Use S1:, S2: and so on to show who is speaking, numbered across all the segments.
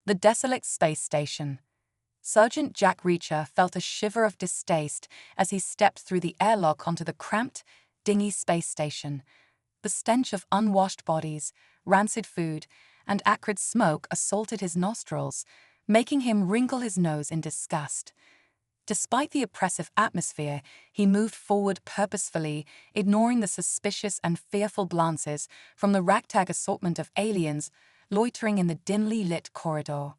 S1: The desolate space station. Sergeant Jack Reacher felt a shiver of distaste as he stepped through the airlock onto the cramped, dingy space station. The stench of unwashed bodies, rancid food, and acrid smoke assaulted his nostrils, making him wrinkle his nose in disgust. Despite the oppressive atmosphere, he moved forward purposefully, ignoring the suspicious and fearful glances from the ragtag assortment of aliens loitering in the dimly lit corridor.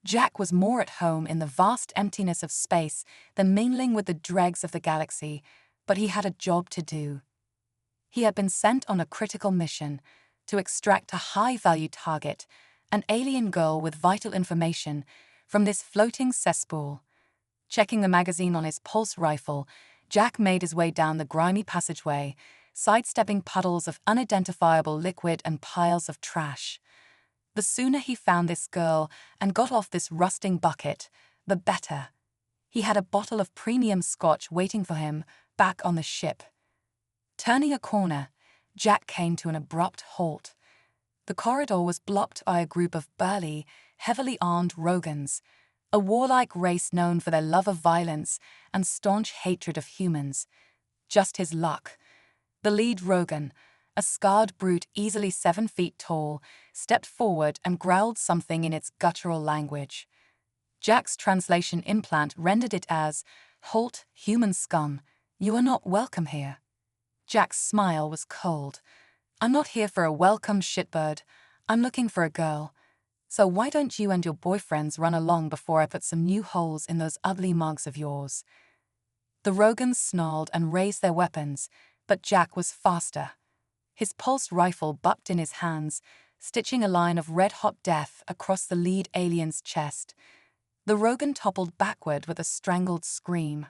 S1: Jack was more at home in the vast emptiness of space than mingling with the dregs of the galaxy, but he had a job to do. He had been sent on a critical mission to extract a high-value target, an alien girl with vital information, from this floating cesspool. Checking the magazine on his pulse rifle, Jack made his way down the grimy passageway, sidestepping puddles of unidentifiable liquid and piles of trash. The sooner he found this girl and got off this rusting bucket, the better. He had a bottle of premium scotch waiting for him back on the ship. Turning a corner, Jack came to an abrupt halt. The corridor was blocked by a group of burly, heavily armed Rogans, a warlike race known for their love of violence and staunch hatred of humans. Just his luck. The lead Rogan, a scarred brute easily 7 feet tall, stepped forward and growled something in its guttural language. Jack's translation implant rendered it as, "Halt, human scum, you are not welcome here." Jack's smile was cold. "I'm not here for a welcome, shitbird. I'm looking for a girl. So why don't you and your boyfriends run along before I put some new holes in those ugly mugs of yours?" The Rogans snarled and raised their weapons, but Jack was faster. His pulse rifle bucked in his hands, stitching a line of red-hot death across the lead alien's chest. The Rogan toppled backward with a strangled scream.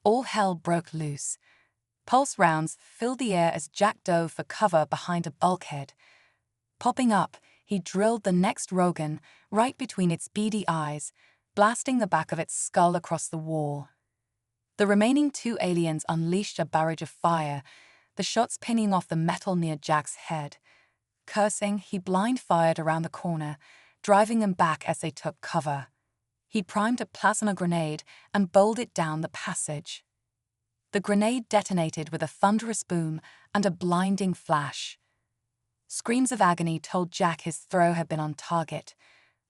S1: All hell broke loose. Pulse rounds filled the air as Jack dove for cover behind a bulkhead. Popping up, he drilled the next Rogan right between its beady eyes, blasting the back of its skull across the wall. The remaining 2 aliens unleashed a barrage of fire, the shots pinging off the metal near Jack's head. Cursing, he blind-fired around the corner, driving them back as they took cover. He primed a plasma grenade and bowled it down the passage. The grenade detonated with a thunderous boom and a blinding flash. Screams of agony told Jack his throw had been on target.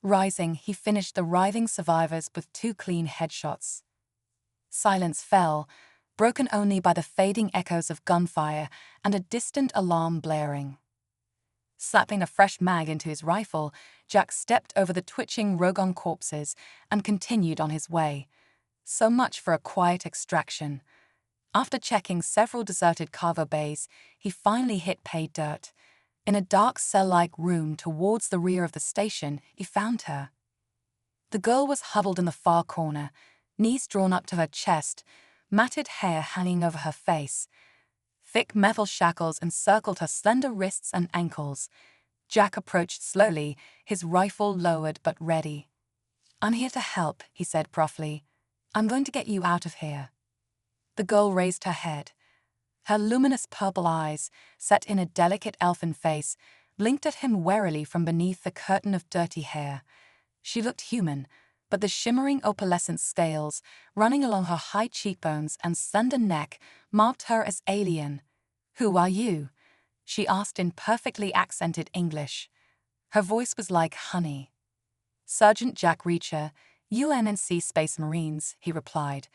S1: Rising, he finished the writhing survivors with 2 clean headshots. Silence fell, broken only by the fading echoes of gunfire and a distant alarm blaring. Slapping a fresh mag into his rifle, Jack stepped over the twitching Rogan corpses and continued on his way. So much for a quiet extraction. After checking several deserted cargo bays, he finally hit pay dirt. In a dark cell-like room towards the rear of the station, he found her. The girl was huddled in the far corner, knees drawn up to her chest, matted hair hanging over her face. Thick metal shackles encircled her slender wrists and ankles. Jack approached slowly, his rifle lowered but ready. "I'm here to help," he said gruffly. "I'm going to get you out of here." The girl raised her head. Her luminous purple eyes, set in a delicate elfin face, blinked at him warily from beneath the curtain of dirty hair. She looked human, but the shimmering opalescent scales running along her high cheekbones and slender neck marked her as alien. "Who are you?" she asked in perfectly accented English. Her voice was like honey. "Sergeant Jack Reacher, UNNC Space Marines," he replied.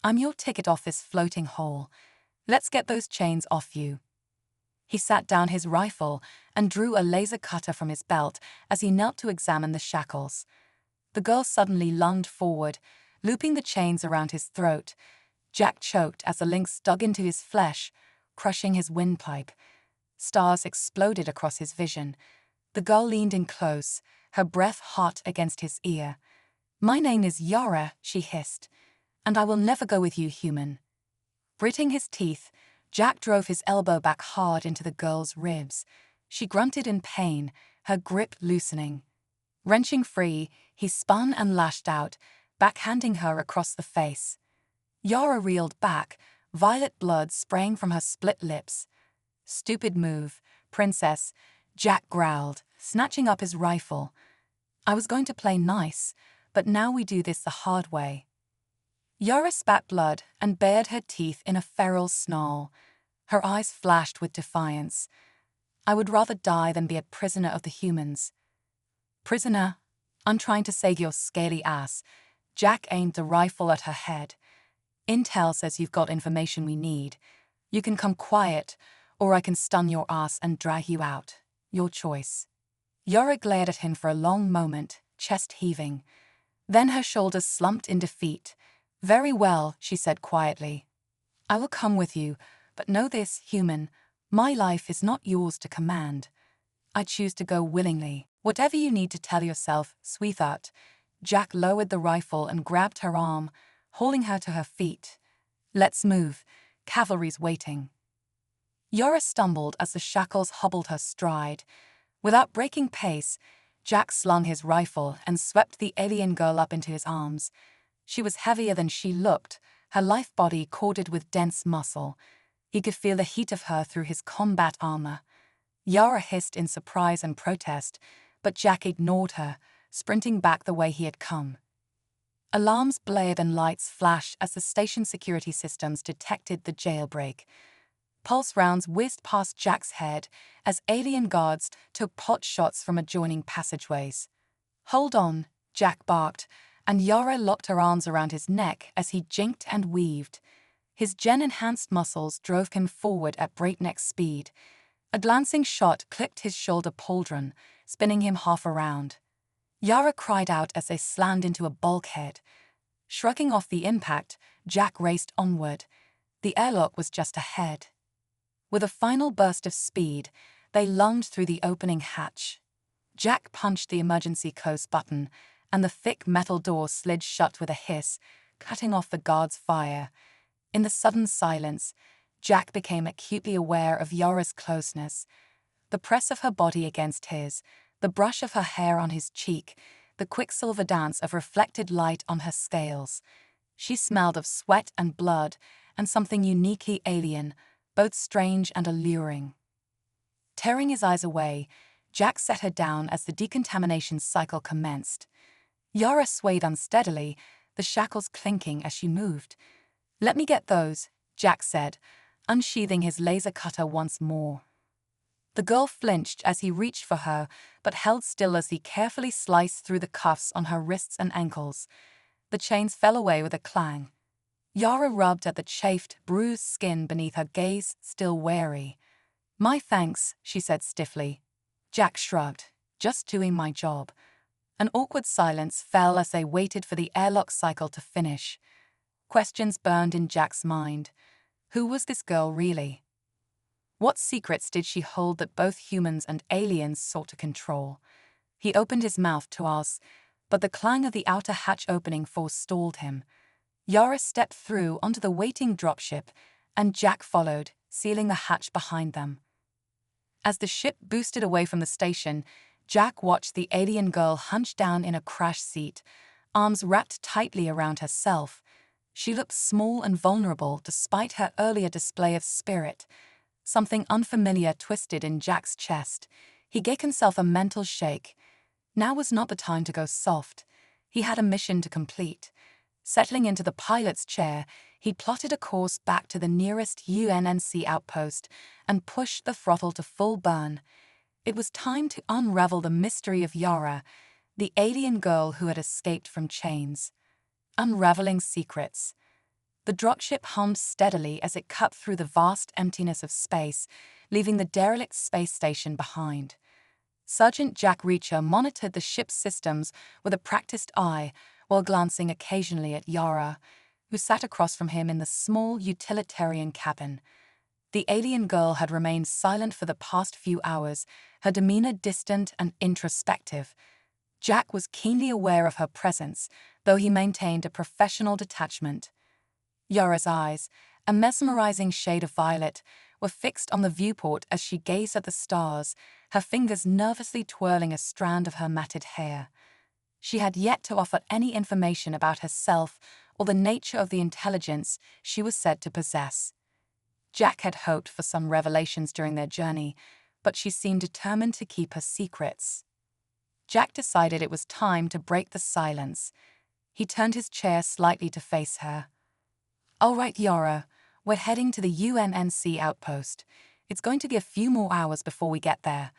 S1: "I'm your ticket off this floating hole. Let's get those chains off you." He sat down his rifle and drew a laser cutter from his belt as he knelt to examine the shackles. The girl suddenly lunged forward, looping the chains around his throat. Jack choked as the links dug into his flesh, crushing his windpipe. Stars exploded across his vision. The girl leaned in close, her breath hot against his ear. "My name is Yara," she hissed, "and I will never go with you, human." Gritting his teeth, Jack drove his elbow back hard into the girl's ribs. She grunted in pain, her grip loosening. Wrenching free, he spun and lashed out, backhanding her across the face. Yara reeled back, violet blood spraying from her split lips. "Stupid move, princess," Jack growled, snatching up his rifle. I was going to play nice, but now we do this the hard way. Yara spat blood and bared her teeth in a feral snarl. Her eyes flashed with defiance. I would rather die than be a prisoner of the humans. Prisoner? I'm trying to save your scaly ass. Jack aimed the rifle at her head. Intel says you've got information we need. You can come quiet, or I can stun your ass and drag you out. Your choice. Yara glared at him for a long moment, chest heaving. Then her shoulders slumped in defeat. Very well, she said quietly. I will come with you, but know this, human. My life is not yours to command. I choose to go willingly. Whatever you need to tell yourself, sweetheart. Jack lowered the rifle and grabbed her arm, holding her to her feet. Let's move. Cavalry's waiting. Yara stumbled as the shackles hobbled her stride. Without breaking pace, Jack slung his rifle and swept the alien girl up into his arms. She was heavier than she looked, her lithe body corded with dense muscle. He could feel the heat of her through his combat armor. Yara hissed in surprise and protest, but Jack ignored her, sprinting back the way he had come. Alarms blared and lights flashed as the station security systems detected the jailbreak. Pulse rounds whizzed past Jack's head as alien guards took pot shots from adjoining passageways. Hold on, Jack barked, and Yara locked her arms around his neck as he jinked and weaved. His gen-enhanced muscles drove him forward at breakneck speed. A glancing shot clipped his shoulder pauldron, spinning him half around. Yara cried out as they slammed into a bulkhead. Shrugging off the impact, Jack raced onward. The airlock was just ahead. With a final burst of speed, they lunged through the opening hatch. Jack punched the emergency close button, and the thick metal door slid shut with a hiss, cutting off the guard's fire. In the sudden silence, Jack became acutely aware of Yara's closeness. The press of her body against his, the brush of her hair on his cheek, the quicksilver dance of reflected light on her scales. She smelled of sweat and blood, and something uniquely alien, both strange and alluring. Tearing his eyes away, Jack set her down as the decontamination cycle commenced. Yara swayed unsteadily, the shackles clinking as she moved. Let me get those, Jack said, unsheathing his laser cutter once more. The girl flinched as he reached for her, but held still as he carefully sliced through the cuffs on her wrists and ankles. The chains fell away with a clang. Yara rubbed at the chafed, bruised skin beneath her gaze, still wary. My thanks, she said stiffly. Jack shrugged. Just doing my job. An awkward silence fell as they waited for the airlock cycle to finish. Questions burned in Jack's mind. Who was this girl really? What secrets did she hold that both humans and aliens sought to control? He opened his mouth to ask, but the clang of the outer hatch opening forestalled him. Yara stepped through onto the waiting dropship, and Jack followed, sealing the hatch behind them. As the ship boosted away from the station, Jack watched the alien girl hunch down in a crash seat, arms wrapped tightly around herself. She looked small and vulnerable despite her earlier display of spirit. Something unfamiliar twisted in Jack's chest. He gave himself a mental shake. Now was not the time to go soft. He had a mission to complete. Settling into the pilot's chair, he plotted a course back to the nearest UNNC outpost and pushed the throttle to full burn. It was time to unravel the mystery of Yara, the alien girl who had escaped from chains. Unraveling secrets. The dropship hummed steadily as it cut through the vast emptiness of space, leaving the derelict space station behind. Sergeant Jack Reacher monitored the ship's systems with a practiced eye while glancing occasionally at Yara, who sat across from him in the small utilitarian cabin. The alien girl had remained silent for the past few hours, her demeanor distant and introspective. Jack was keenly aware of her presence, though he maintained a professional detachment. Yara's eyes, a mesmerizing shade of violet, were fixed on the viewport as she gazed at the stars, her fingers nervously twirling a strand of her matted hair. She had yet to offer any information about herself or the nature of the intelligence she was said to possess. Jack had hoped for some revelations during their journey, but she seemed determined to keep her secrets. Jack decided it was time to break the silence. He turned his chair slightly to face her. "All right, Yara, we're heading to the UNNC outpost. It's going to be a few more hours before we get there.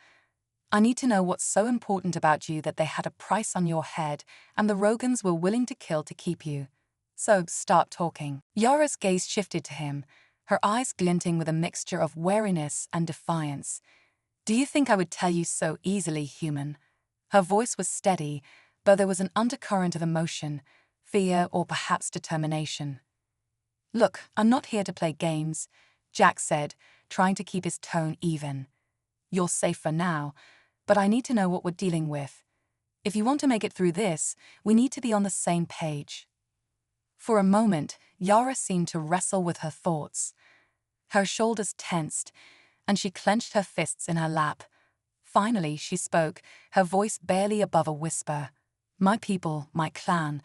S1: I need to know what's so important about you that they had a price on your head and the Rogans were willing to kill to keep you. So start talking." Yara's gaze shifted to him, her eyes glinting with a mixture of wariness and defiance. "Do you think I would tell you so easily, human?" Her voice was steady, though there was an undercurrent of emotion, fear, or perhaps determination. "Look, I'm not here to play games," Jack said, trying to keep his tone even. "You're safe for now, but I need to know what we're dealing with. If you want to make it through this, we need to be on the same page." For a moment, Yara seemed to wrestle with her thoughts. Her shoulders tensed, and she clenched her fists in her lap. Finally, she spoke, her voice barely above a whisper. "My people, my clan,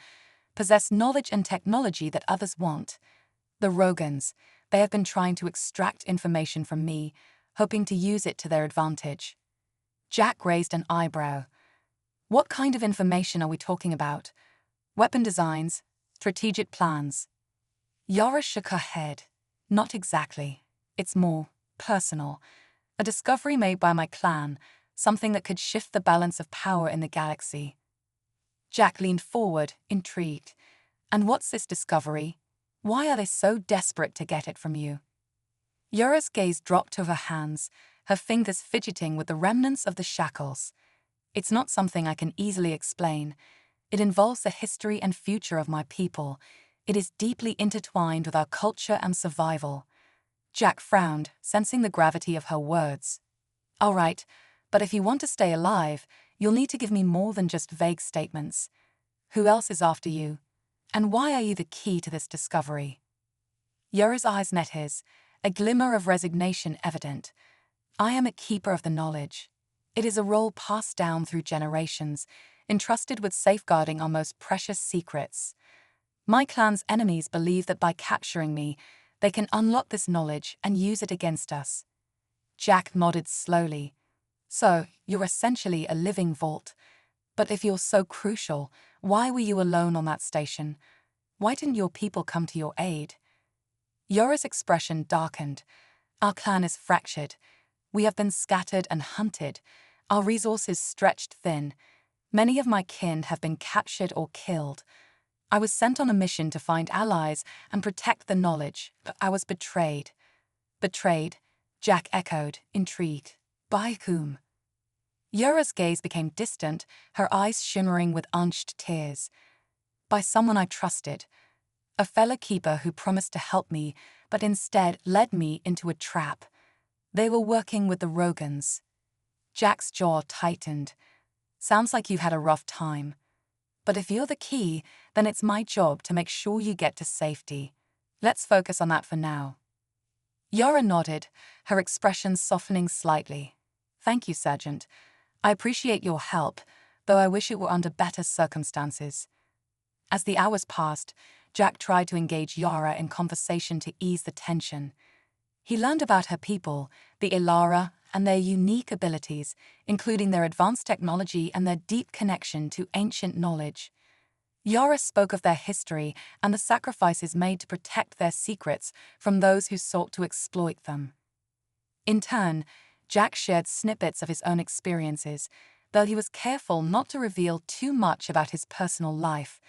S1: possess knowledge and technology that others want. The Rogans, they have been trying to extract information from me, hoping to use it to their advantage." Jack raised an eyebrow. "What kind of information are we talking about? Weapon designs? Strategic plans?" Yara shook her head. "Not exactly. It's more personal. A discovery made by my clan, something that could shift the balance of power in the galaxy." Jack leaned forward, intrigued. "And what's this discovery? Why are they so desperate to get it from you?" Yara's gaze dropped to her hands, her fingers fidgeting with the remnants of the shackles. "It's not something I can easily explain. It involves the history and future of my people. It is deeply intertwined with our culture and survival." Jack frowned, sensing the gravity of her words. "All right, but if you want to stay alive, you'll need to give me more than just vague statements. Who else is after you? And why are you the key to this discovery?" Yara's eyes met his, a glimmer of resignation evident. "I am a keeper of the knowledge. It is a role passed down through generations, entrusted with safeguarding our most precious secrets. My clan's enemies believe that by capturing me, they can unlock this knowledge and use it against us." Jack nodded slowly. "So, you're essentially a living vault. But if you're so crucial, why were you alone on that station? Why didn't your people come to your aid?" Yora's expression darkened. "Our clan is fractured. We have been scattered and hunted, our resources stretched thin. Many of my kin have been captured or killed. I was sent on a mission to find allies and protect the knowledge, but I was betrayed." "Betrayed?" Jack echoed, intrigued. "By whom?" Yara's gaze became distant, her eyes shimmering with unshed tears. "By someone I trusted. A fellow keeper who promised to help me, but instead led me into a trap. They were working with the Rogans." Jack's jaw tightened. "Sounds like you've had a rough time. But if you're the key, then it's my job to make sure you get to safety. Let's focus on that for now." Yara nodded, her expression softening slightly. "Thank you, Sergeant. I appreciate your help, though I wish it were under better circumstances." As the hours passed, Jack tried to engage Yara in conversation to ease the tension. He learned about her people, the Ilara, and their unique abilities, including their advanced technology and their deep connection to ancient knowledge. Yara spoke of their history and the sacrifices made to protect their secrets from those who sought to exploit them. In turn, Jack shared snippets of his own experiences, though he was careful not to reveal too much about his personal life.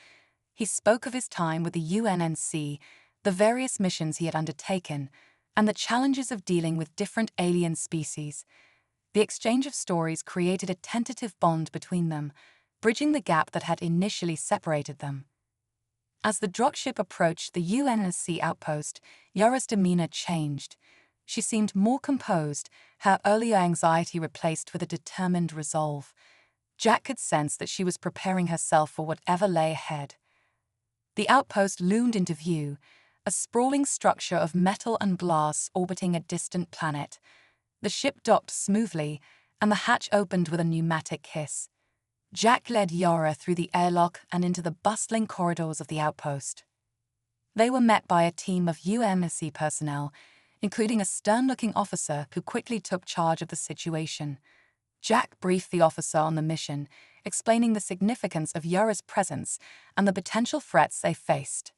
S1: He spoke of his time with the UNNC, the various missions he had undertaken, and the challenges of dealing with different alien species. The exchange of stories created a tentative bond between them, bridging the gap that had initially separated them. As the dropship approached the UNSC outpost, Yara's demeanor changed. She seemed more composed, her earlier anxiety replaced with a determined resolve. Jack could sense that she was preparing herself for whatever lay ahead. The outpost loomed into view, a sprawling structure of metal and glass orbiting a distant planet. The ship docked smoothly, and the hatch opened with a pneumatic hiss. Jack led Yara through the airlock and into the bustling corridors of the outpost. They were met by a team of UNSC personnel, including a stern-looking officer who quickly took charge of the situation. Jack briefed the officer on the mission, explaining the significance of Yara's presence and the potential threats they faced.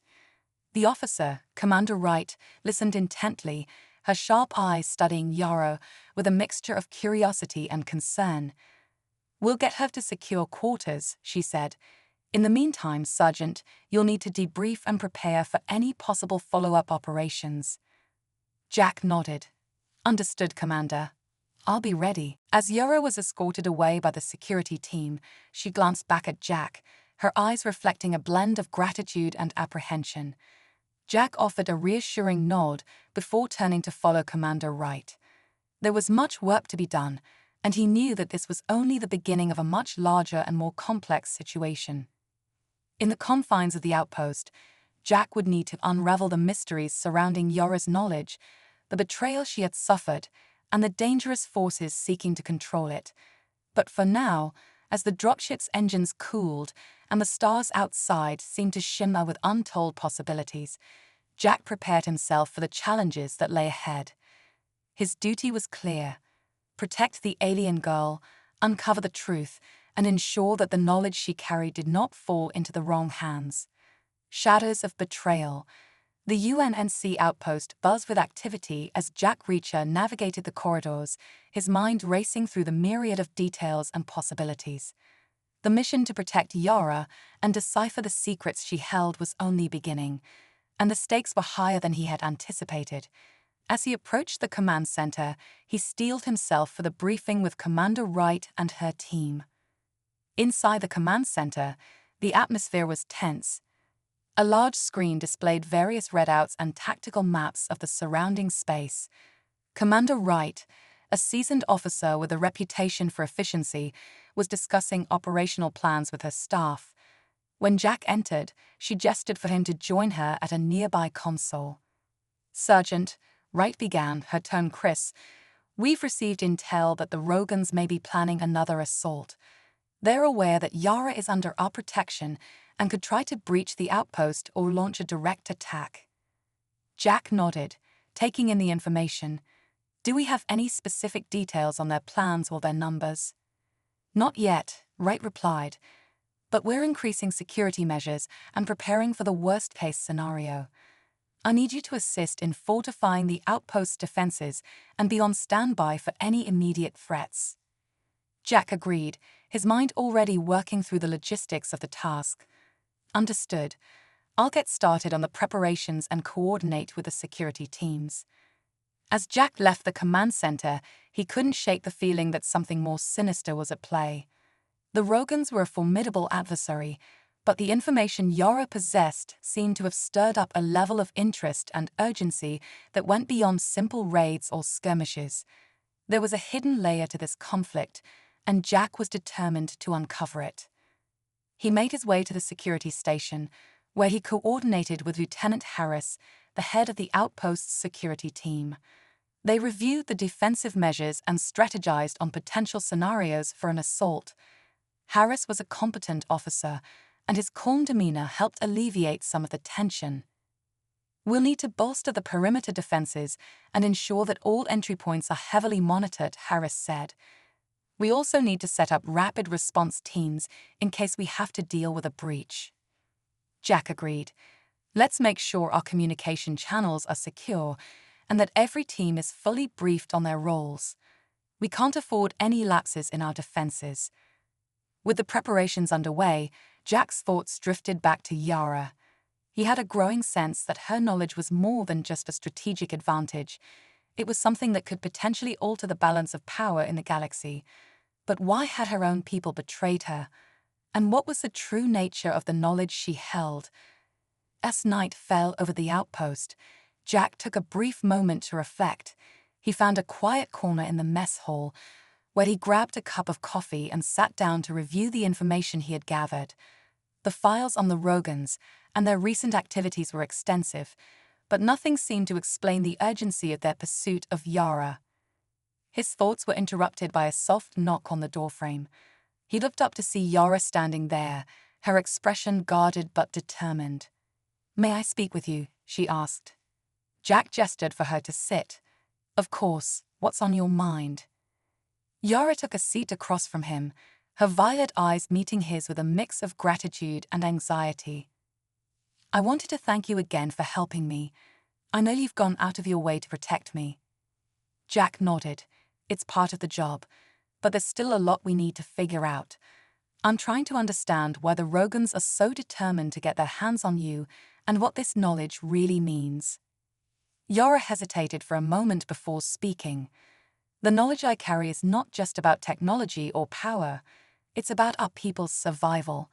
S1: The officer, Commander Wright, listened intently, her sharp eyes studying Yara with a mixture of curiosity and concern. "We'll get her to secure quarters," she said. "In the meantime, Sergeant, you'll need to debrief and prepare for any possible follow-up operations." Jack nodded. "Understood, Commander. I'll be ready." As Yara was escorted away by the security team, she glanced back at Jack, her eyes reflecting a blend of gratitude and apprehension. Jack offered a reassuring nod before turning to follow Commander Wright. There was much work to be done, and he knew that this was only the beginning of a much larger and more complex situation. In the confines of the outpost, Jack would need to unravel the mysteries surrounding Yara's knowledge, the betrayal she had suffered, and the dangerous forces seeking to control it. But for now, as the dropship's engines cooled and the stars outside seemed to shimmer with untold possibilities, Jack prepared himself for the challenges that lay ahead. His duty was clear: protect the alien girl, uncover the truth, and ensure that the knowledge she carried did not fall into the wrong hands. Shadows of betrayal. The UNNC outpost buzzed with activity as Jack Reacher navigated the corridors, his mind racing through the myriad of details and possibilities. The mission to protect Yara and decipher the secrets she held was only beginning, and the stakes were higher than he had anticipated. As he approached the command center, he steeled himself for the briefing with Commander Wright and her team. Inside the command center, the atmosphere was tense. A large screen displayed various readouts and tactical maps of the surrounding space. Commander Wright, a seasoned officer with a reputation for efficiency, was discussing operational plans with her staff. When Jack entered, she gestured for him to join her at a nearby console. "Sergeant," Wright began, her tone crisp, "we've received intel that the Rogans may be planning another assault. They're aware that Yara is under our protection and could try to breach the outpost or launch a direct attack." Jack nodded, taking in the information. "Do we have any specific details on their plans or their numbers?" "Not yet," Wright replied, "but we're increasing security measures and preparing for the worst-case scenario. I need you to assist in fortifying the outpost's defenses and be on standby for any immediate threats." Jack agreed, his mind already working through the logistics of the task. "Understood. I'll get started on the preparations and coordinate with the security teams." As Jack left the command center, he couldn't shake the feeling that something more sinister was at play. The Rogans were a formidable adversary, but the information Yara possessed seemed to have stirred up a level of interest and urgency that went beyond simple raids or skirmishes. There was a hidden layer to this conflict, and Jack was determined to uncover it. He made his way to the security station, where he coordinated with Lieutenant Harris, the head of the outpost's security team. They reviewed the defensive measures and strategized on potential scenarios for an assault. Harris was a competent officer, and his calm demeanor helped alleviate some of the tension. "We'll need to bolster the perimeter defenses and ensure that all entry points are heavily monitored," Harris said. "We also need to set up rapid response teams in case we have to deal with a breach." Jack agreed. "Let's make sure our communication channels are secure and that every team is fully briefed on their roles. We can't afford any lapses in our defenses." With the preparations underway, Jack's thoughts drifted back to Yara. He had a growing sense that her knowledge was more than just a strategic advantage. It was something that could potentially alter the balance of power in the galaxy. But why had her own people betrayed her? And what was the true nature of the knowledge she held? As night fell over the outpost, Jack took a brief moment to reflect. He found a quiet corner in the mess hall, where he grabbed a cup of coffee and sat down to review the information he had gathered. The files on the Rogans and their recent activities were extensive, but nothing seemed to explain the urgency of their pursuit of Yara. His thoughts were interrupted by a soft knock on the doorframe. He looked up to see Yara standing there, her expression guarded but determined. "May I speak with you?" she asked. Jack gestured for her to sit. "Of course, what's on your mind?" Yara took a seat across from him, her violet eyes meeting his with a mix of gratitude and anxiety. "I wanted to thank you again for helping me. I know you've gone out of your way to protect me." Jack nodded. "It's part of the job, but there's still a lot we need to figure out. I'm trying to understand why the Rogans are so determined to get their hands on you and what this knowledge really means." Yara hesitated for a moment before speaking. "The knowledge I carry is not just about technology or power. It's about our people's survival.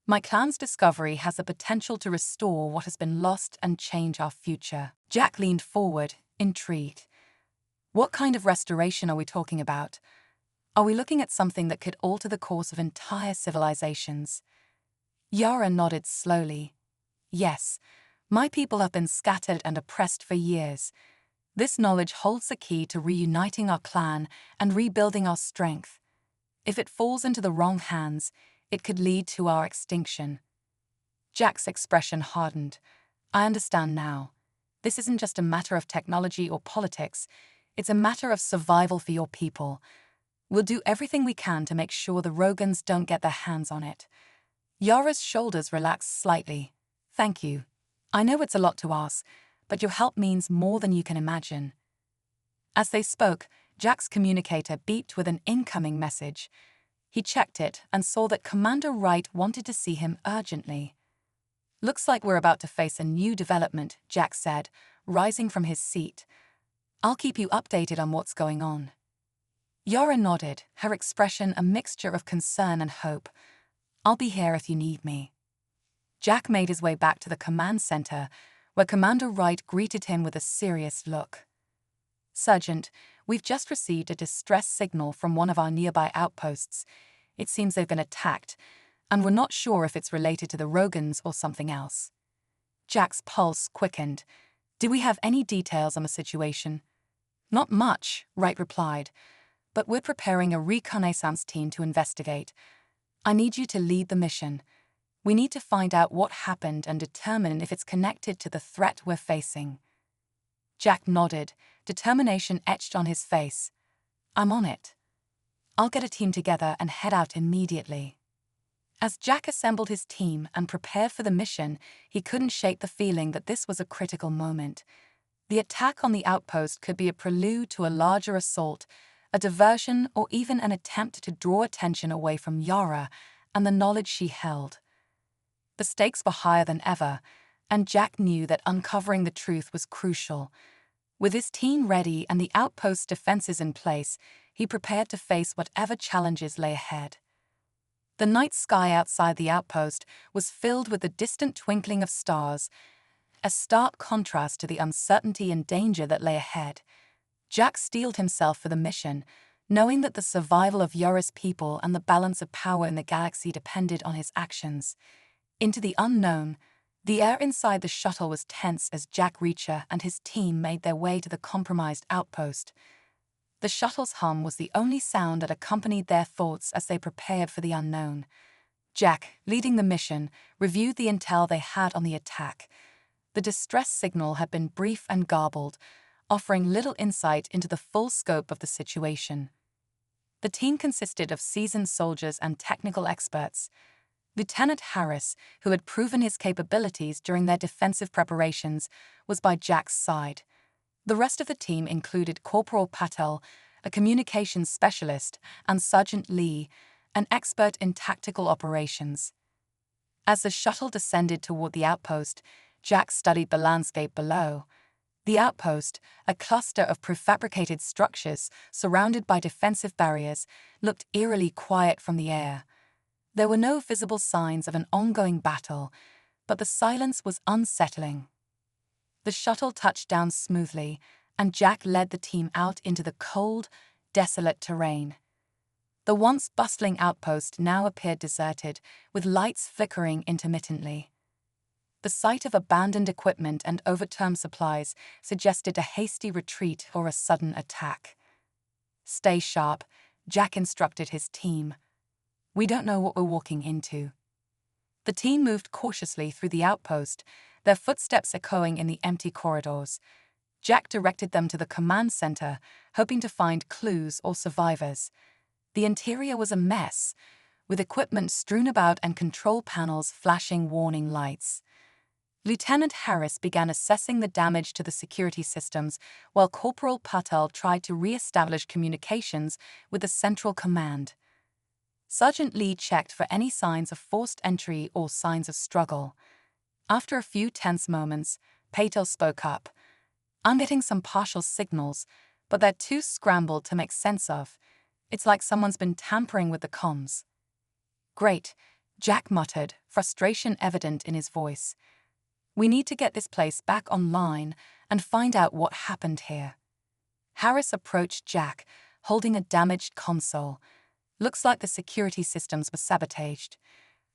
S1: My clan's discovery has the potential to restore what has been lost and change our future." Jack leaned forward, intrigued. "What kind of restoration are we talking about? Are we looking at something that could alter the course of entire civilizations?" Yara nodded slowly. "Yes, my people have been scattered and oppressed for years. This knowledge holds the key to reuniting our clan and rebuilding our strength. If it falls into the wrong hands, it could lead to our extinction." Jack's expression hardened. "I understand now. This isn't just a matter of technology or politics. It's a matter of survival for your people. We'll do everything we can to make sure the Rogans don't get their hands on it." Yara's shoulders relaxed slightly. "Thank you. I know it's a lot to ask, but your help means more than you can imagine." As they spoke, Jack's communicator beeped with an incoming message. He checked it and saw that Commander Wright wanted to see him urgently. "Looks like we're about to face a new development," Jack said, rising from his seat. "I'll keep you updated on what's going on." Yara nodded, her expression a mixture of concern and hope. "I'll be here if you need me." Jack made his way back to the command center, where Commander Wright greeted him with a serious look. "Sergeant, we've just received a distress signal from one of our nearby outposts. It seems they've been attacked, and we're not sure if it's related to the Rogans or something else." Jack's pulse quickened. "Do we have any details on the situation?" "Not much," Wright replied, "but we're preparing a reconnaissance team to investigate. I need you to lead the mission. We need to find out what happened and determine if it's connected to the threat we're facing." Jack nodded, determination etched on his face. "I'm on it. I'll get a team together and head out immediately." As Jack assembled his team and prepared for the mission, he couldn't shake the feeling that this was a critical moment. The attack on the outpost could be a prelude to a larger assault, a diversion, or even an attempt to draw attention away from Yara and the knowledge she held. The stakes were higher than ever, and Jack knew that uncovering the truth was crucial. With his team ready and the outpost's defenses in place, he prepared to face whatever challenges lay ahead. The night sky outside the outpost was filled with the distant twinkling of stars, a stark contrast to the uncertainty and danger that lay ahead. Jack steeled himself for the mission, knowing that the survival of Yara's people and the balance of power in the galaxy depended on his actions. Into the unknown, the air inside the shuttle was tense as Jack Reacher and his team made their way to the compromised outpost. The shuttle's hum was the only sound that accompanied their thoughts as they prepared for the unknown. Jack, leading the mission, reviewed the intel they had on the attack. The distress signal had been brief and garbled, offering little insight into the full scope of the situation. The team consisted of seasoned soldiers and technical experts. Lieutenant Harris, who had proven his capabilities during their defensive preparations, was by Jack's side. The rest of the team included Corporal Patel, a communications specialist, and Sergeant Lee, an expert in tactical operations. As the shuttle descended toward the outpost, Jack studied the landscape below. The outpost, a cluster of prefabricated structures surrounded by defensive barriers, looked eerily quiet from the air. There were no visible signs of an ongoing battle, but the silence was unsettling. The shuttle touched down smoothly, and Jack led the team out into the cold, desolate terrain. The once bustling outpost now appeared deserted, with lights flickering intermittently. The sight of abandoned equipment and overturned supplies suggested a hasty retreat or a sudden attack. "Stay sharp," Jack instructed his team. "We don't know what we're walking into." The team moved cautiously through the outpost, their footsteps echoing in the empty corridors. Jack directed them to the command center, hoping to find clues or survivors. The interior was a mess, with equipment strewn about and control panels flashing warning lights. Lieutenant Harris began assessing the damage to the security systems, while Corporal Patel tried to re-establish communications with the Central Command. Sergeant Lee checked for any signs of forced entry or signs of struggle. After a few tense moments, Patel spoke up. "I'm getting some partial signals, but they're too scrambled to make sense of. It's like someone's been tampering with the comms." "Great," Jack muttered, frustration evident in his voice. "We need to get this place back online and find out what happened here." Harris approached Jack, holding a damaged console. "Looks like the security systems were sabotaged.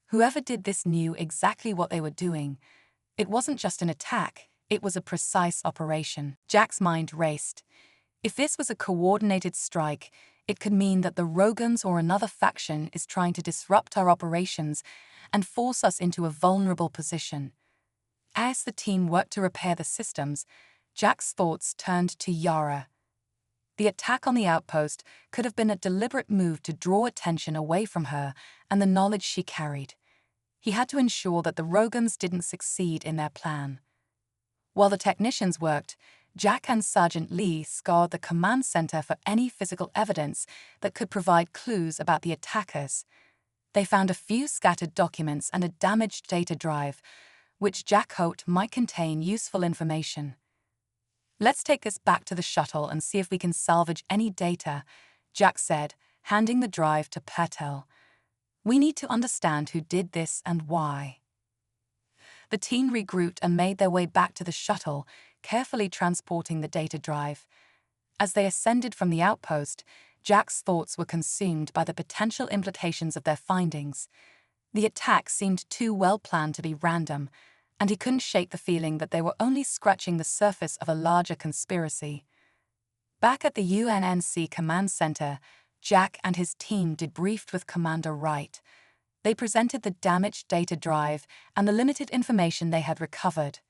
S1: Whoever did this knew exactly what they were doing. It wasn't just an attack, it was a precise operation." Jack's mind raced. If this was a coordinated strike, it could mean that the Rogans or another faction is trying to disrupt our operations and force us into a vulnerable position. As the team worked to repair the systems, Jack's thoughts turned to Yara. The attack on the outpost could have been a deliberate move to draw attention away from her and the knowledge she carried. He had to ensure that the Rogans didn't succeed in their plan. While the technicians worked, Jack and Sergeant Lee scoured the command center for any physical evidence that could provide clues about the attackers. They found a few scattered documents and a damaged data drive, which Jack hoped might contain useful information. "Let's take this back to the shuttle and see if we can salvage any data," Jack said, handing the drive to Patel. "We need to understand who did this and why." The team regrouped and made their way back to the shuttle, carefully transporting the data drive. As they ascended from the outpost, Jack's thoughts were consumed by the potential implications of their findings. The attack seemed too well planned to be random, and he couldn't shake the feeling that they were only scratching the surface of a larger conspiracy. Back at the UNNC Command Center, Jack and his team debriefed with Commander Wright. They presented the damaged data drive and the limited information they had recovered.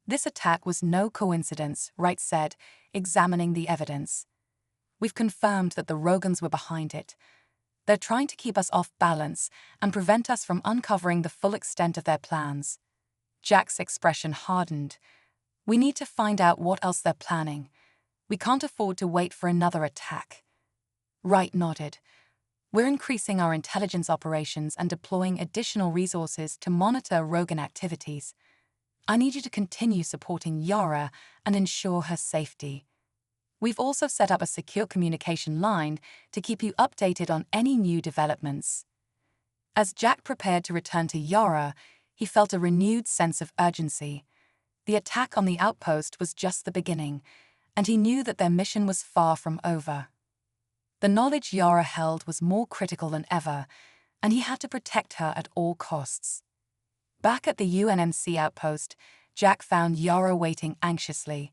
S1: "This attack was no coincidence," Wright said, examining the evidence. "We've confirmed that the Rogans were behind it. They're trying to keep us off balance and prevent us from uncovering the full extent of their plans." Jack's expression hardened. "We need to find out what else they're planning. We can't afford to wait for another attack." Wright nodded. "We're increasing our intelligence operations and deploying additional resources to monitor Rogan activities. I need you to continue supporting Yara and ensure her safety. We've also set up a secure communication line to keep you updated on any new developments." As Jack prepared to return to Yara, he felt a renewed sense of urgency. The attack on the outpost was just the beginning, and he knew that their mission was far from over. The knowledge Yara held was more critical than ever, and he had to protect her at all costs. Back at the UNMC outpost, Jack found Yara waiting anxiously.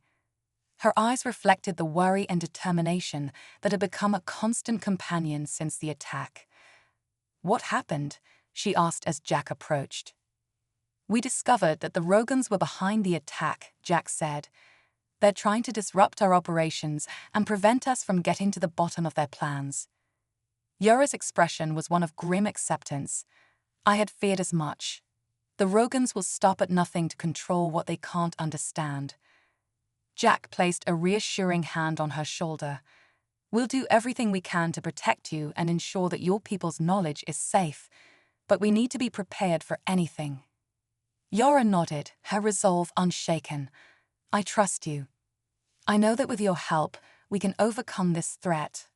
S1: Her eyes reflected the worry and determination that had become a constant companion since the attack. "What happened?" she asked as Jack approached. "We discovered that the Rogans were behind the attack," Jack said. "They're trying to disrupt our operations and prevent us from getting to the bottom of their plans." Yara's expression was one of grim acceptance. "I had feared as much. The Rogans will stop at nothing to control what they can't understand." Jack placed a reassuring hand on her shoulder. "We'll do everything we can to protect you and ensure that your people's knowledge is safe, but we need to be prepared for anything." Yara nodded, her resolve unshaken. "I trust you. I know that with your help, we can overcome this threat."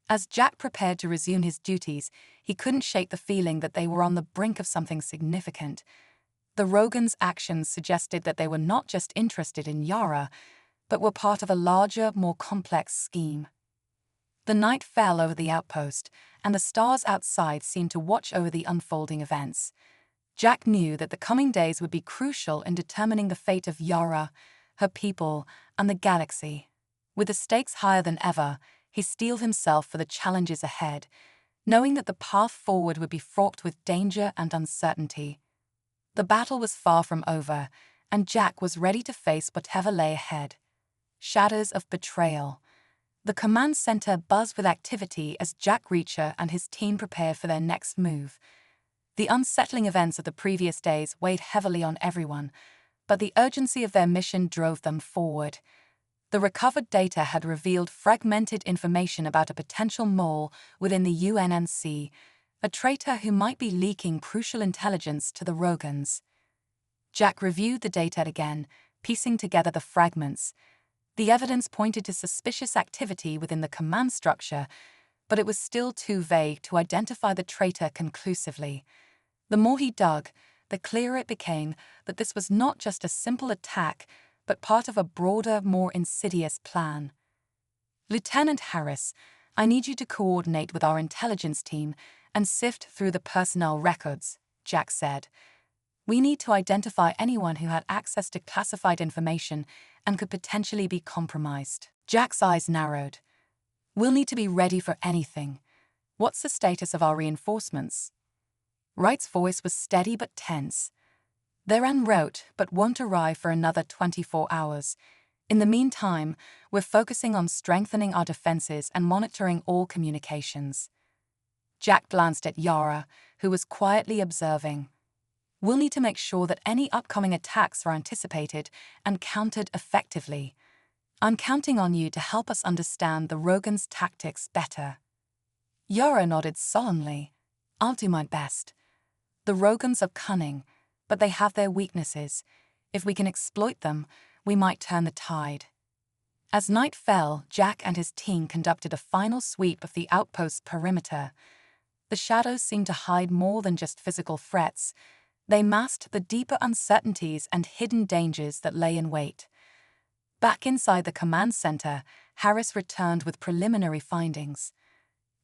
S1: As Jack prepared to resume his duties, he couldn't shake the feeling that they were on the brink of something significant. The Rogans' actions suggested that they were not just interested in Yara, but were part of a larger, more complex scheme. The night fell over the outpost, and the stars outside seemed to watch over the unfolding events. Jack knew that the coming days would be crucial in determining the fate of Yara, her people, and the galaxy. With the stakes higher than ever, he steeled himself for the challenges ahead, knowing that the path forward would be fraught with danger and uncertainty. The battle was far from over, and Jack was ready to face whatever lay ahead. Shadows of betrayal. The command center buzzed with activity as Jack Reacher and his team prepared for their next move. The unsettling events of the previous days weighed heavily on everyone, but the urgency of their mission drove them forward. The recovered data had revealed fragmented information about a potential mole within the UNNC, a traitor who might be leaking crucial intelligence to the Rogans. Jack reviewed the data again, piecing together the fragments. The evidence pointed to suspicious activity within the command structure, but it was still too vague to identify the traitor conclusively. The more he dug, the clearer it became that this was not just a simple attack, but part of a broader, more insidious plan. Lieutenant Harris, I need you to coordinate with our intelligence team and sift through the personnel records, Jack said. We need to identify anyone who had access to classified information and could potentially be compromised. Jack's eyes narrowed. We'll need to be ready for anything. What's the status of our reinforcements? Wright's voice was steady but tense. They're en route, but won't arrive for another 24 hours. In the meantime, we're focusing on strengthening our defenses and monitoring all communications. Jack glanced at Yara, who was quietly observing. We'll need to make sure that any upcoming attacks are anticipated and countered effectively. I'm counting on you to help us understand the Rogans' tactics better. Yara nodded solemnly. I'll do my best. The Rogans are cunning, but they have their weaknesses. If we can exploit them, we might turn the tide. As night fell, Jack and his team conducted a final sweep of the outpost's perimeter. The shadows seemed to hide more than just physical threats. They masked the deeper uncertainties and hidden dangers that lay in wait. Back inside the command center, Harris returned with preliminary findings.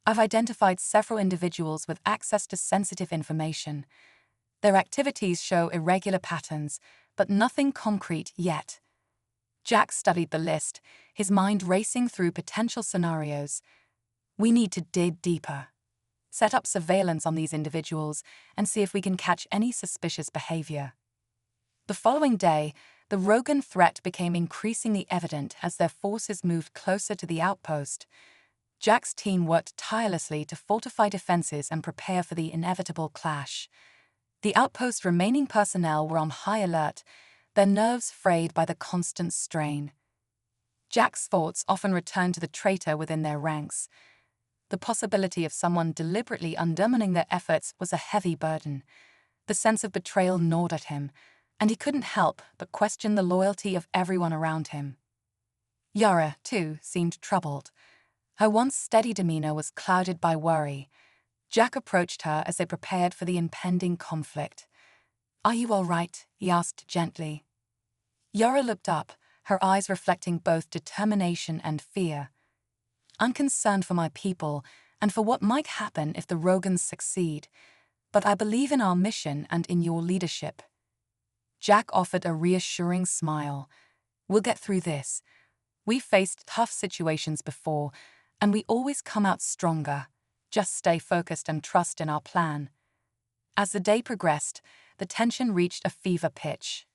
S1: I've identified several individuals with access to sensitive information. Their activities show irregular patterns, but nothing concrete yet. Jack studied the list, his mind racing through potential scenarios. We need to dig deeper. Set up surveillance on these individuals and see if we can catch any suspicious behavior. The following day, the Rogan threat became increasingly evident as their forces moved closer to the outpost. Jack's team worked tirelessly to fortify defenses and prepare for the inevitable clash. The outpost's remaining personnel were on high alert, their nerves frayed by the constant strain. Jack's thoughts often returned to the traitor within their ranks. The possibility of someone deliberately undermining their efforts was a heavy burden. The sense of betrayal gnawed at him, and he couldn't help but question the loyalty of everyone around him. Yara, too, seemed troubled. Her once steady demeanor was clouded by worry. Jack approached her as they prepared for the impending conflict. Are you all right? He asked gently. Yara looked up, her eyes reflecting both determination and fear. I'm concerned for my people and for what might happen if the Rogans succeed, but I believe in our mission and in your leadership. Jack offered a reassuring smile. We'll get through this. We've faced tough situations before, and we always come out stronger. Just stay focused and trust in our plan. As the day progressed, the tension reached a fever pitch.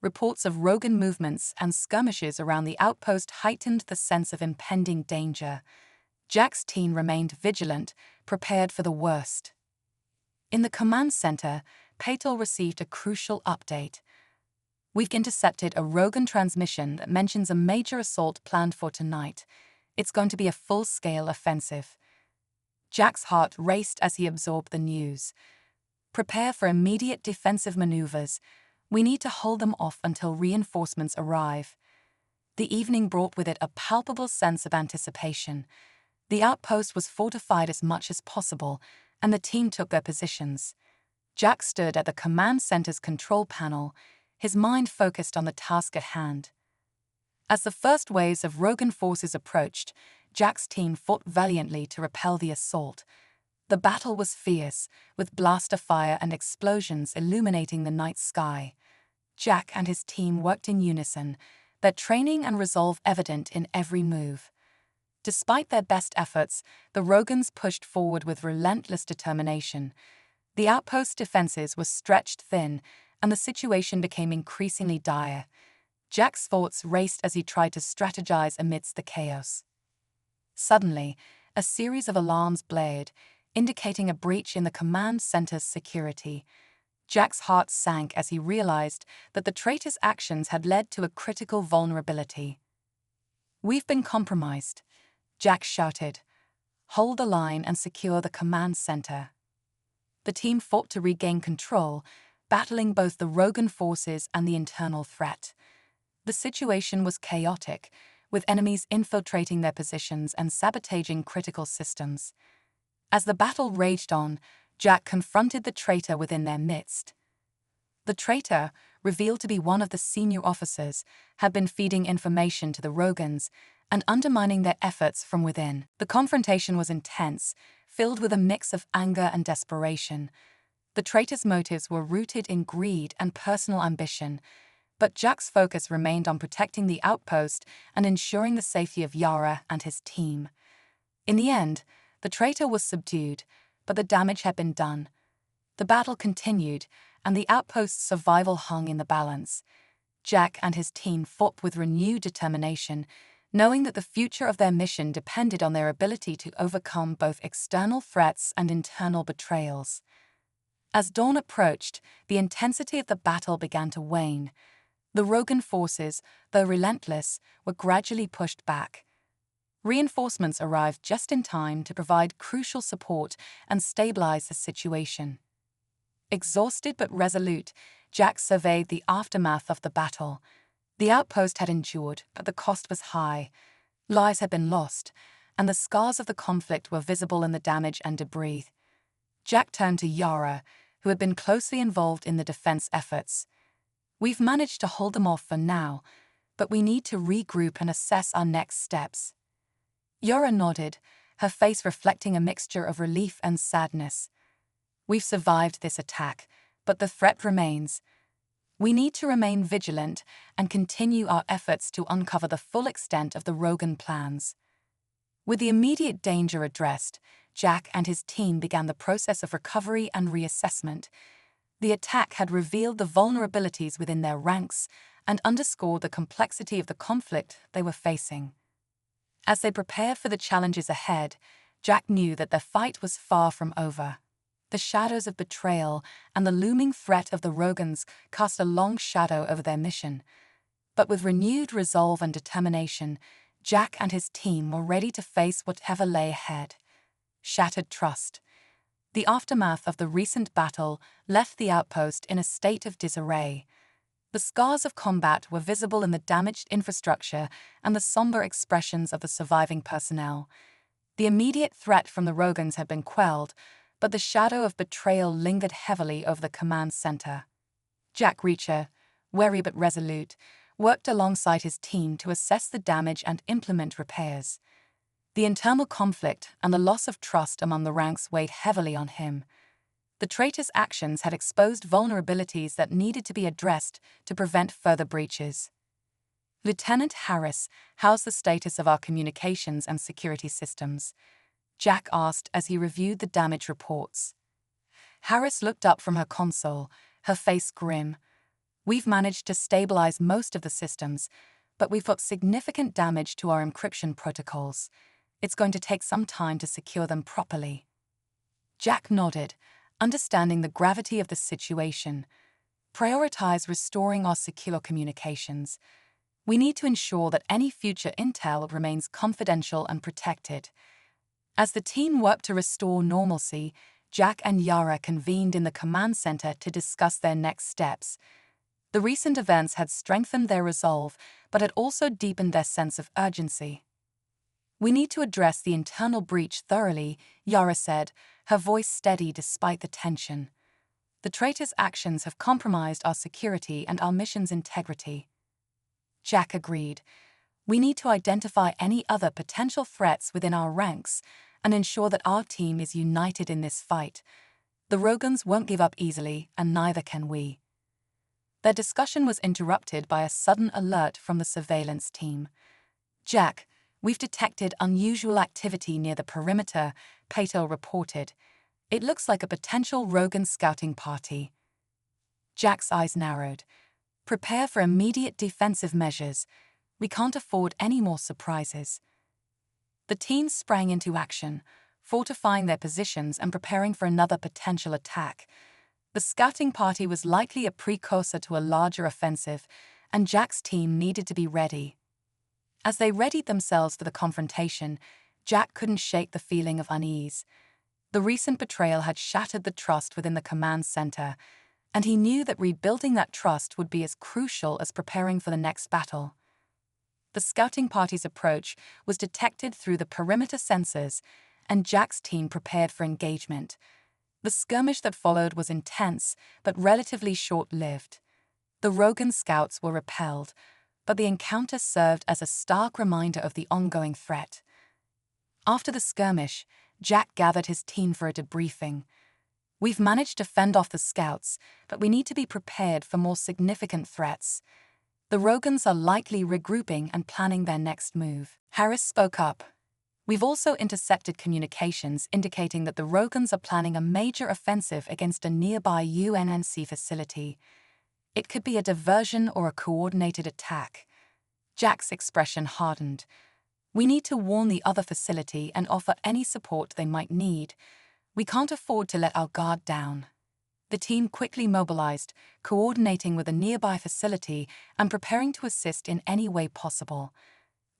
S1: Reports of Rogan movements and skirmishes around the outpost heightened the sense of impending danger. Jack's team remained vigilant, prepared for the worst. In the command center, Patel received a crucial update. We've intercepted a Rogan transmission that mentions a major assault planned for tonight. It's going to be a full-scale offensive. Jack's heart raced as he absorbed the news. Prepare for immediate defensive maneuvers. We need to hold them off until reinforcements arrive. The evening brought with it a palpable sense of anticipation. The outpost was fortified as much as possible, and the team took their positions. Jack stood at the command center's control panel, his mind focused on the task at hand. As the first waves of Rogan forces approached, Jack's team fought valiantly to repel the assault. The battle was fierce, with blaster fire and explosions illuminating the night sky. Jack and his team worked in unison, their training and resolve evident in every move. Despite their best efforts, the Rogans pushed forward with relentless determination. The outpost defenses were stretched thin, and the situation became increasingly dire. Jack's thoughts raced as he tried to strategize amidst the chaos. Suddenly, a series of alarms blared, indicating a breach in the command center's security. Jack's heart sank as he realized that the traitor's actions had led to a critical vulnerability. "We've been compromised," Jack shouted. "Hold the line and secure the command center." The team fought to regain control, battling both the Rogan forces and the internal threat. The situation was chaotic, with enemies infiltrating their positions and sabotaging critical systems. As the battle raged on, Jack confronted the traitor within their midst. The traitor, revealed to be one of the senior officers, had been feeding information to the Rogans and undermining their efforts from within. The confrontation was intense, filled with a mix of anger and desperation. The traitor's motives were rooted in greed and personal ambition, but Jack's focus remained on protecting the outpost and ensuring the safety of Yara and his team. In the end, the traitor was subdued, but the damage had been done. The battle continued, and the outpost's survival hung in the balance. Jack and his team fought with renewed determination, knowing that the future of their mission depended on their ability to overcome both external threats and internal betrayals. As dawn approached, the intensity of the battle began to wane. The Rogan forces, though relentless, were gradually pushed back. Reinforcements arrived just in time to provide crucial support and stabilize the situation. Exhausted but resolute, Jack surveyed the aftermath of the battle. The outpost had endured, but the cost was high. Lives had been lost, and the scars of the conflict were visible in the damage and debris. Jack turned to Yara, who had been closely involved in the defense efforts. "We've managed to hold them off for now, but we need to regroup and assess our next steps." Yara nodded, her face reflecting a mixture of relief and sadness. "We've survived this attack, but the threat remains. We need to remain vigilant and continue our efforts to uncover the full extent of the Rogan plans." With the immediate danger addressed, Jack and his team began the process of recovery and reassessment. The attack had revealed the vulnerabilities within their ranks and underscored the complexity of the conflict they were facing. As they prepared for the challenges ahead, Jack knew that their fight was far from over. The shadows of betrayal and the looming threat of the Rogans cast a long shadow over their mission. But with renewed resolve and determination, Jack and his team were ready to face whatever lay ahead. Shattered trust. The aftermath of the recent battle left the outpost in a state of disarray. The scars of combat were visible in the damaged infrastructure and the somber expressions of the surviving personnel. The immediate threat from the Rogans had been quelled, but the shadow of betrayal lingered heavily over the command center. Jack Reacher, wary but resolute, worked alongside his team to assess the damage and implement repairs. The internal conflict and the loss of trust among the ranks weighed heavily on him. The traitor's actions had exposed vulnerabilities that needed to be addressed to prevent further breaches. "Lieutenant Harris, how's the status of our communications and security systems?" Jack asked as he reviewed the damage reports. Harris looked up from her console, her face grim. "We've managed to stabilize most of the systems, but we've got significant damage to our encryption protocols. It's going to take some time to secure them properly." Jack nodded, understanding the gravity of the situation. "Prioritize restoring our secure communications. We need to ensure that any future intel remains confidential and protected." As the team worked to restore normalcy, Jack and Yara convened in the command center to discuss their next steps. The recent events had strengthened their resolve, but had also deepened their sense of urgency. "We need to address the internal breach thoroughly," Yara said, her voice steady despite the tension. "The traitor's actions have compromised our security and our mission's integrity." Jack agreed. "We need to identify any other potential threats within our ranks and ensure that our team is united in this fight. The Rogans won't give up easily, and neither can we." Their discussion was interrupted by a sudden alert from the surveillance team. "Jack, we've detected unusual activity near the perimeter," Pato reported. "It looks like a potential Rogan scouting party." Jack's eyes narrowed. "Prepare for immediate defensive measures. We can't afford any more surprises." The team sprang into action, fortifying their positions and preparing for another potential attack. The scouting party was likely a precursor to a larger offensive, and Jack's team needed to be ready. As they readied themselves for the confrontation, Jack couldn't shake the feeling of unease. The recent betrayal had shattered the trust within the command center, and he knew that rebuilding that trust would be as crucial as preparing for the next battle. The scouting party's approach was detected through the perimeter sensors, and Jack's team prepared for engagement. The skirmish that followed was intense, but relatively short-lived. The Rogan scouts were repelled, but the encounter served as a stark reminder of the ongoing threat. After the skirmish, Jack gathered his team for a debriefing. "We've managed to fend off the scouts, but we need to be prepared for more significant threats. The Rogans are likely regrouping and planning their next move." Harris spoke up. "We've also intercepted communications indicating that the Rogans are planning a major offensive against a nearby UNNC facility. It could be a diversion or a coordinated attack." Jack's expression hardened. "We need to warn the other facility and offer any support they might need. We can't afford to let our guard down." The team quickly mobilized, coordinating with a nearby facility and preparing to assist in any way possible.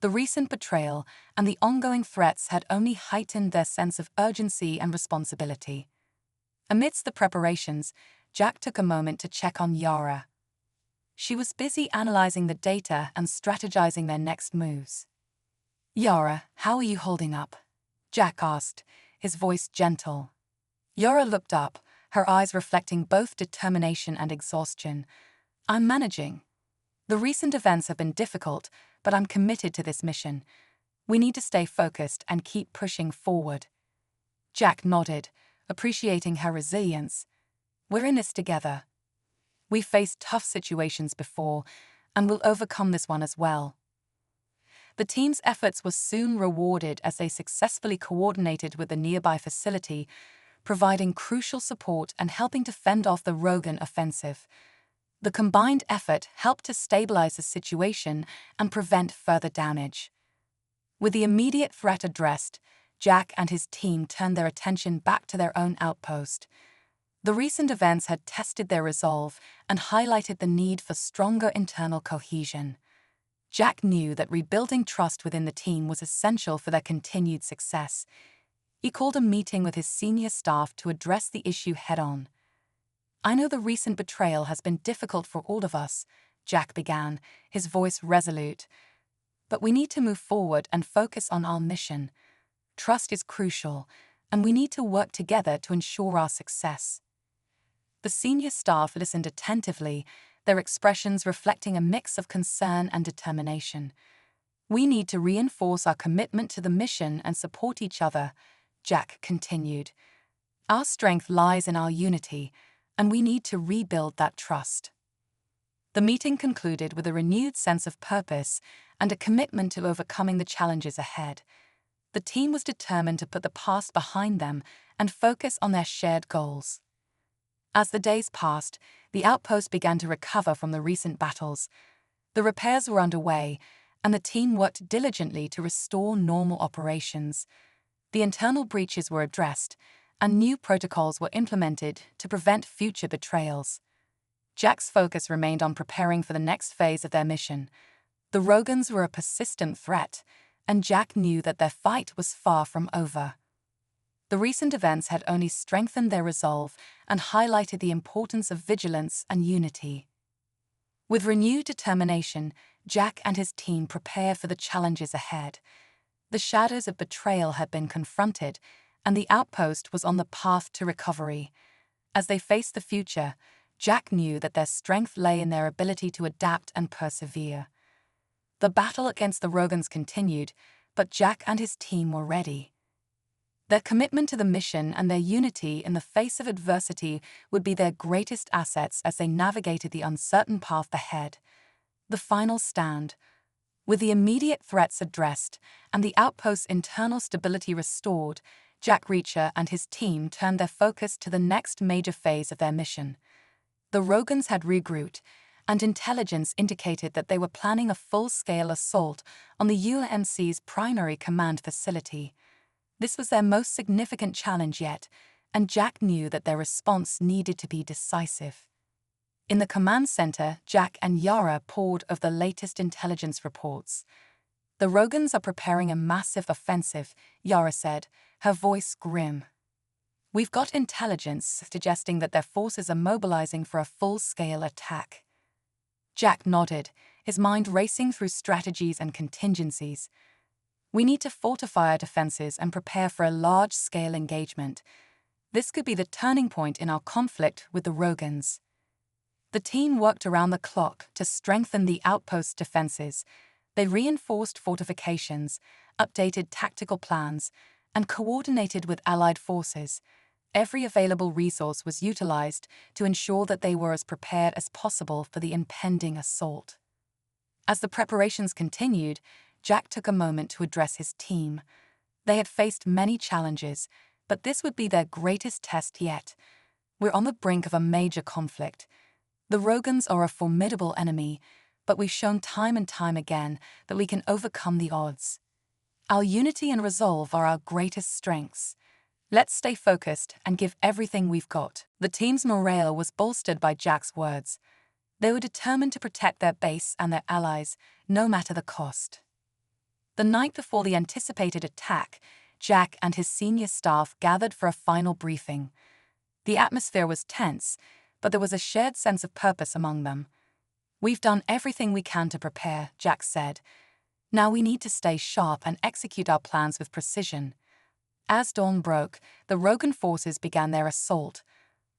S1: The recent betrayal and the ongoing threats had only heightened their sense of urgency and responsibility. Amidst the preparations, Jack took a moment to check on Yara. She was busy analyzing the data and strategizing their next moves. "Yara, how are you holding up?" Jack asked, his voice gentle. Yara looked up, her eyes reflecting both determination and exhaustion. "I'm managing. The recent events have been difficult, but I'm committed to this mission. We need to stay focused and keep pushing forward." Jack nodded, appreciating her resilience. "We're in this together. We've faced tough situations before, and we'll overcome this one as well." The team's efforts were soon rewarded as they successfully coordinated with the nearby facility, providing crucial support and helping to fend off the Rogan offensive. The combined effort helped to stabilize the situation and prevent further damage. With the immediate threat addressed, Jack and his team turned their attention back to their own outpost. The recent events had tested their resolve and highlighted the need for stronger internal cohesion. Jack knew that rebuilding trust within the team was essential for their continued success. He called a meeting with his senior staff to address the issue head-on. "I know the recent betrayal has been difficult for all of us," Jack began, his voice resolute. "But we need to move forward and focus on our mission. Trust is crucial, and we need to work together to ensure our success." The senior staff listened attentively, their expressions reflecting a mix of concern and determination. "We need to reinforce our commitment to the mission and support each other," Jack continued. "Our strength lies in our unity, and we need to rebuild that trust." The meeting concluded with a renewed sense of purpose and a commitment to overcoming the challenges ahead. The team was determined to put the past behind them and focus on their shared goals. As the days passed, the outpost began to recover from the recent battles. The repairs were underway, and the team worked diligently to restore normal operations. The internal breaches were addressed, and new protocols were implemented to prevent future betrayals. Jack's focus remained on preparing for the next phase of their mission. The Rogans were a persistent threat, and Jack knew that their fight was far from over. The recent events had only strengthened their resolve and highlighted the importance of vigilance and unity. With renewed determination, Jack and his team prepared for the challenges ahead. The shadows of betrayal had been confronted, and the outpost was on the path to recovery. As they faced the future, Jack knew that their strength lay in their ability to adapt and persevere. The battle against the Rogans continued, but Jack and his team were ready. Their commitment to the mission and their unity in the face of adversity would be their greatest assets as they navigated the uncertain path ahead. The final stand. With the immediate threats addressed and the outpost's internal stability restored, Jack Reacher and his team turned their focus to the next major phase of their mission. The Rogans had regrouped, and intelligence indicated that they were planning a full-scale assault on the UNC's primary command facility. This was their most significant challenge yet, and Jack knew that their response needed to be decisive. In the command center, Jack and Yara poured over the latest intelligence reports. "The Rogans are preparing a massive offensive," Yara said, her voice grim. "We've got intelligence suggesting that their forces are mobilizing for a full-scale attack." Jack nodded, his mind racing through strategies and contingencies. "We need to fortify our defenses and prepare for a large-scale engagement. This could be the turning point in our conflict with the Rogans." The team worked around the clock to strengthen the outpost's defenses. They reinforced fortifications, updated tactical plans, and coordinated with allied forces. Every available resource was utilized to ensure that they were as prepared as possible for the impending assault. As the preparations continued, Jack took a moment to address his team. They had faced many challenges, but this would be their greatest test yet. "We're on the brink of a major conflict. The Rogans are a formidable enemy, but we've shown time and time again that we can overcome the odds. Our unity and resolve are our greatest strengths. Let's stay focused and give everything we've got." The team's morale was bolstered by Jack's words. They were determined to protect their base and their allies, no matter the cost. The night before the anticipated attack, Jack and his senior staff gathered for a final briefing. The atmosphere was tense, but there was a shared sense of purpose among them. "We've done everything we can to prepare," Jack said. "Now we need to stay sharp and execute our plans with precision." As dawn broke, the Rogan forces began their assault.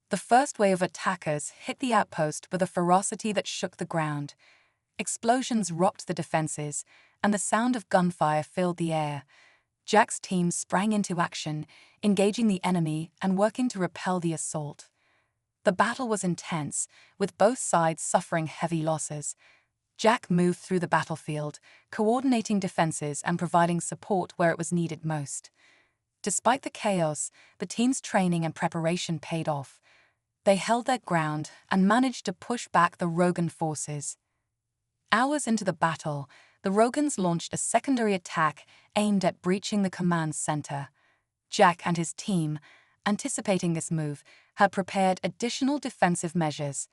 S1: The first wave of attackers hit the outpost with a ferocity that shook the ground. Explosions rocked the defenses, and the sound of gunfire filled the air. Jack's team sprang into action, engaging the enemy and working to repel the assault. The battle was intense, with both sides suffering heavy losses. Jack moved through the battlefield, coordinating defenses and providing support where it was needed most. Despite the chaos, the team's training and preparation paid off. They held their ground and managed to push back the Rogan forces. Hours into the battle, the Rogans launched a secondary attack aimed at breaching the command center. Jack and his team, anticipating this move, had prepared additional defensive measures.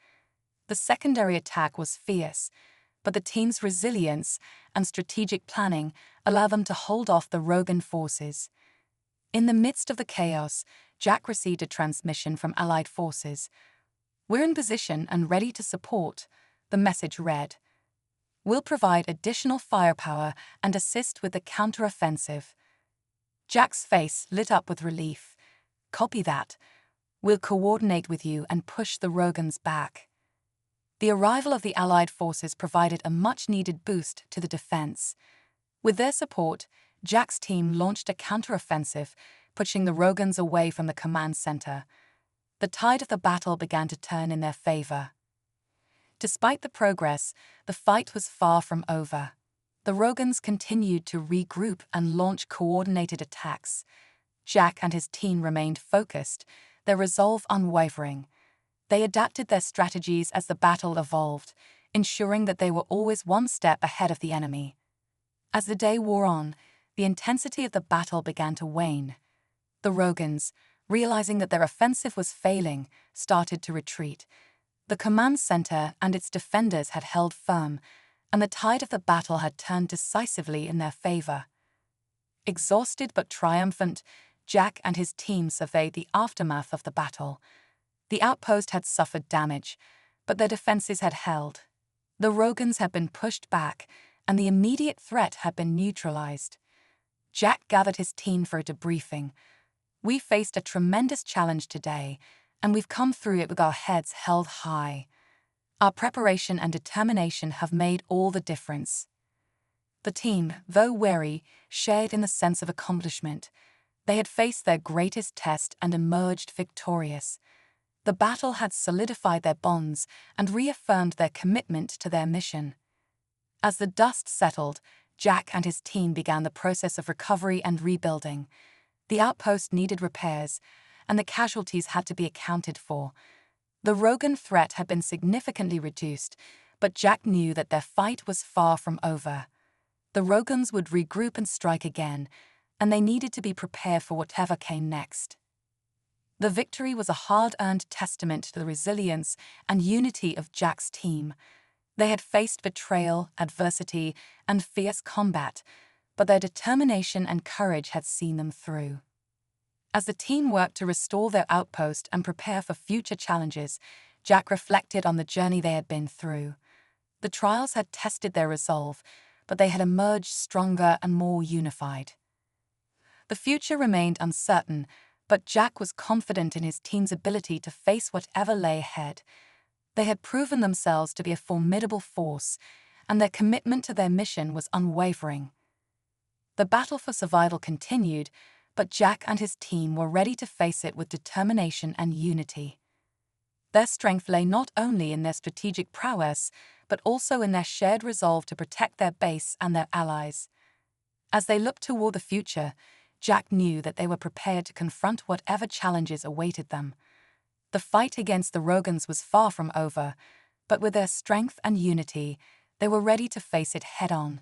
S1: The secondary attack was fierce, but the team's resilience and strategic planning allowed them to hold off the Rogan forces. In the midst of the chaos, Jack received a transmission from Allied forces. "We're in position and ready to support," the message read. "We'll provide additional firepower and assist with the counteroffensive." Jack's face lit up with relief. "Copy that. We'll coordinate with you and push the Rogans back." The arrival of the Allied forces provided a much-needed boost to the defense. With their support, Jack's team launched a counteroffensive, pushing the Rogans away from the command center. The tide of the battle began to turn in their favor. Despite the progress, the fight was far from over. The Rogans continued to regroup and launch coordinated attacks. Jack and his team remained focused, their resolve unwavering. They adapted their strategies as the battle evolved, ensuring that they were always one step ahead of the enemy. As the day wore on, the intensity of the battle began to wane. The Rogans, realizing that their offensive was failing, started to retreat. The command center and its defenders had held firm, and the tide of the battle had turned decisively in their favor. Exhausted but triumphant, Jack and his team surveyed the aftermath of the battle. The outpost had suffered damage, but their defenses had held. The Rogans had been pushed back, and the immediate threat had been neutralized. Jack gathered his team for a debriefing. "We faced a tremendous challenge today, and we've come through it with our heads held high. Our preparation and determination have made all the difference." The team, though wary, shared in the sense of accomplishment. They had faced their greatest test and emerged victorious. The battle had solidified their bonds and reaffirmed their commitment to their mission. As the dust settled, Jack and his team began the process of recovery and rebuilding. The outpost needed repairs, and the casualties had to be accounted for. The Rogan threat had been significantly reduced, But Jack knew that their fight was far from over. The Rogans would regroup and strike again, and they needed to be prepared for whatever came next. The victory was a hard-earned testament to the resilience and unity of Jack's team. They had faced betrayal, adversity, and fierce combat, but their determination and courage had seen them through. As the team worked to restore their outpost and prepare for future challenges, Jack reflected on the journey they had been through. The trials had tested their resolve, but they had emerged stronger and more unified. The future remained uncertain, but Jack was confident in his team's ability to face whatever lay ahead. They had proven themselves to be a formidable force, and their commitment to their mission was unwavering. The battle for survival continued, but Jack and his team were ready to face it with determination and unity. Their strength lay not only in their strategic prowess, but also in their shared resolve to protect their base and their allies. As they looked toward the future, Jack knew that they were prepared to confront whatever challenges awaited them. The fight against the Rogans was far from over, but with their strength and unity, they were ready to face it head-on.